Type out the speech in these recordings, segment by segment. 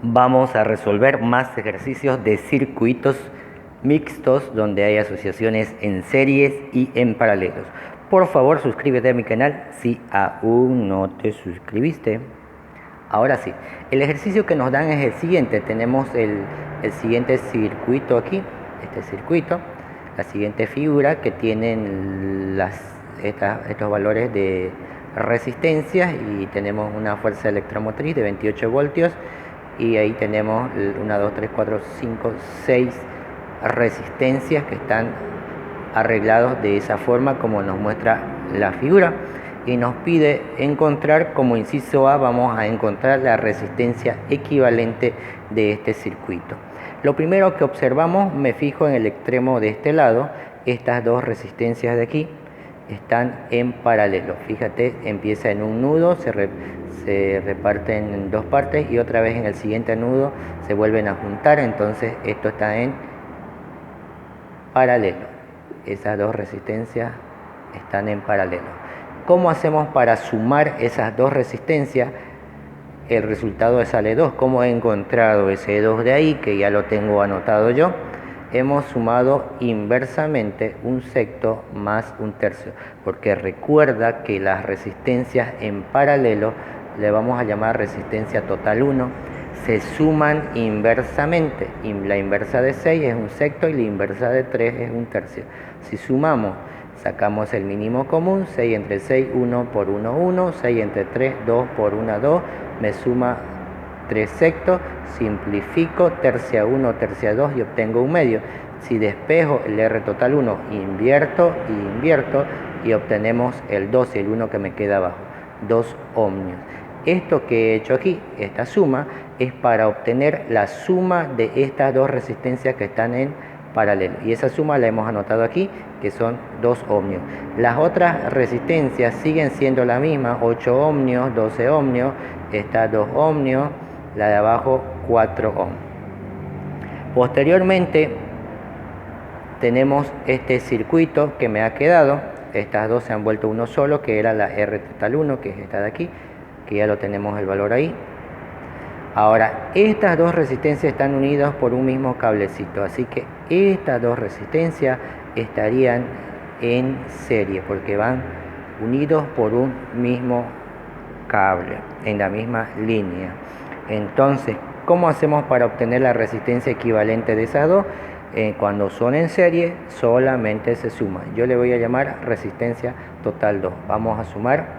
Vamos a resolver más ejercicios de circuitos mixtos donde hay asociaciones en series y en paralelos. Por favor, suscríbete a mi canal si aún no te suscribiste. Ahora sí, el ejercicio que nos dan es el siguiente. Tenemos el siguiente circuito aquí, este circuito, la siguiente figura que tienen estos valores de resistencias y tenemos una fuerza electromotriz de 28 voltios y ahí tenemos 1, 2, 3, 4, 5, 6 resistencias que están arreglados de esa forma como nos muestra la figura y nos pide encontrar, como inciso A, vamos a encontrar la resistencia equivalente de este circuito. Lo primero que observamos, me fijo en el extremo de este lado, estas dos resistencias de aquí están en paralelo. Fíjate, empieza en un nudo, se reparten en dos partes y otra vez en el siguiente nudo se vuelven a juntar, entonces esto está en paralelo. Esas dos resistencias están en paralelo. ¿Cómo hacemos para sumar esas dos resistencias? El resultado sale 2. ¿Cómo he encontrado ese 2 de ahí? Que ya lo tengo anotado yo. Hemos sumado inversamente un sexto más un tercio, porque recuerda que las resistencias en paralelo le vamos a llamar resistencia total 1, se suman inversamente. La inversa de 6 es un sexto y la inversa de 3 es un tercio. Si sumamos, sacamos el mínimo común, 6 entre 6, 1 por 1, 1, 6 entre 3, 2 por 1, 2, me suma 3 sextos, simplifico, tercia 1, tercia 2 y obtengo un medio. Si despejo el R total 1, invierto y obtenemos el 2 y el 1 que me queda abajo, 2 ohmios. Esto que he hecho aquí, esta suma, es para obtener la suma de estas dos resistencias que están en paralelo. Y esa suma la hemos anotado aquí, que son 2 ohmios. Las otras resistencias siguen siendo la misma, 8 ohmios, 12 ohmios, esta 2 ohmios, la de abajo 4 ohms. Posteriormente tenemos este circuito que me ha quedado, estas dos se han vuelto uno solo, que era la R total 1, que es esta de aquí, que ya lo tenemos el valor ahí. Ahora, estas dos resistencias están unidas por un mismo cablecito, así que estas dos resistencias estarían en serie, porque van unidos por un mismo cable, en la misma línea. Entonces, ¿cómo hacemos para obtener la resistencia equivalente de esas dos? Cuando son en serie, solamente se suma. Yo le voy a llamar resistencia total 2. Vamos a sumar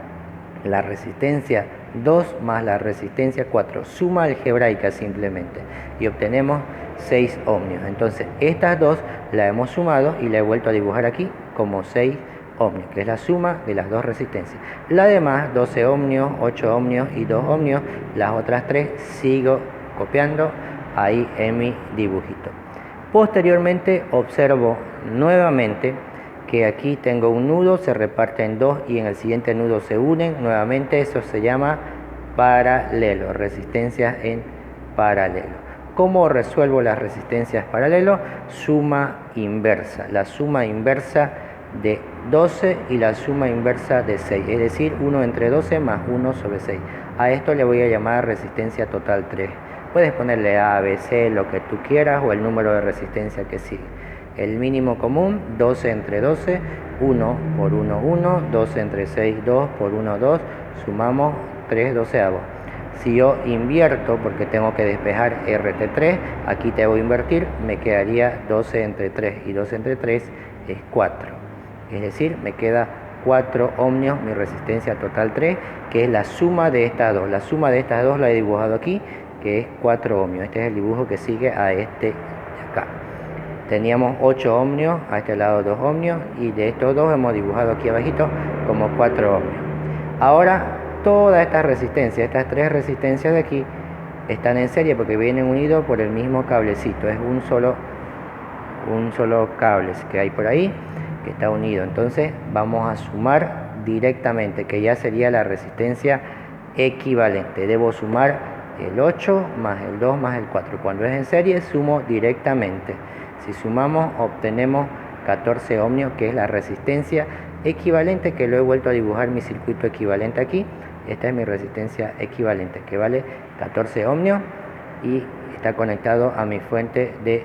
la resistencia 2 más la resistencia 4. Suma algebraica simplemente. Y obtenemos 6 ohmios. Entonces, estas dos las hemos sumado y la he vuelto a dibujar aquí como 6 ohmios, que es la suma de las dos resistencias. La demás, 12 ohmios, 8 ohmios y 2 ohmios, las otras tres sigo copiando ahí en mi dibujito. Posteriormente observo nuevamente que aquí tengo un nudo, se reparte en dos y en el siguiente nudo se unen. Nuevamente eso se llama paralelo, resistencias en paralelo. ¿Cómo resuelvo las resistencias paralelo? Suma inversa. La suma inversa de 12 y la suma inversa de 6, es decir, 1 entre 12 más 1 sobre 6. A esto le voy a llamar resistencia total 3. Puedes ponerle A, B, C, lo que tú quieras o el número de resistencia que sigue. El mínimo común, 12 entre 12, 1 por 1, 1, 12 entre 6, 2 por 1, 2, sumamos 3 doceavos. Si yo invierto, porque tengo que despejar RT3, aquí te voy a invertir, me quedaría 12 entre 3 y 12 entre 3 es 4. Es decir, me queda 4 ohmios, mi resistencia total 3, que es la suma de estas dos. La suma de estas dos la he dibujado aquí, que es 4 ohmios. Este es el dibujo que sigue a este de acá. Teníamos 8 ohmios, a este lado 2 ohmios, y de estos dos hemos dibujado aquí abajito como 4 ohmios. Ahora, todas estas resistencias, estas tres resistencias de aquí, están en serie porque vienen unidos por el mismo cablecito. Es un solo cable que hay por ahí, que está unido. Entonces, vamos a sumar directamente, que ya sería la resistencia equivalente. Debo sumar el 8 más el 2 más el 4. Cuando es en serie, sumo directamente. Si sumamos, obtenemos 14 ohmios, que es la resistencia equivalente, que lo he vuelto a dibujar mi circuito equivalente aquí. Esta es mi resistencia equivalente, que vale 14 ohmios. y está conectado a mi fuente de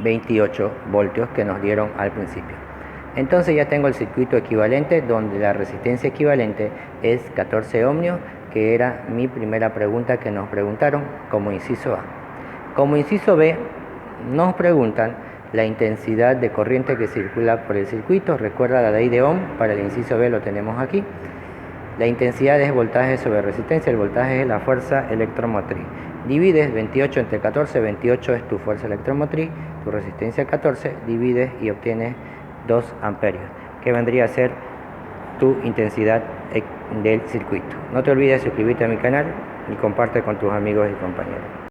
28 voltios que nos dieron al principio. Entonces ya tengo el circuito equivalente, donde la resistencia equivalente es 14 ohmios, que era mi primera pregunta que nos preguntaron como inciso A. Como inciso B nos preguntan la intensidad de corriente que circula por el circuito. Recuerda la ley de Ohm, para el inciso B lo tenemos aquí. La intensidad es voltaje sobre resistencia, el voltaje es la fuerza electromotriz. Divides 28 entre 14, 28 es tu fuerza electromotriz, tu resistencia 14, divides y obtienes 2 amperios, que vendría a ser tu intensidad del circuito. No te olvides suscribirte a mi canal y comparte con tus amigos y compañeros.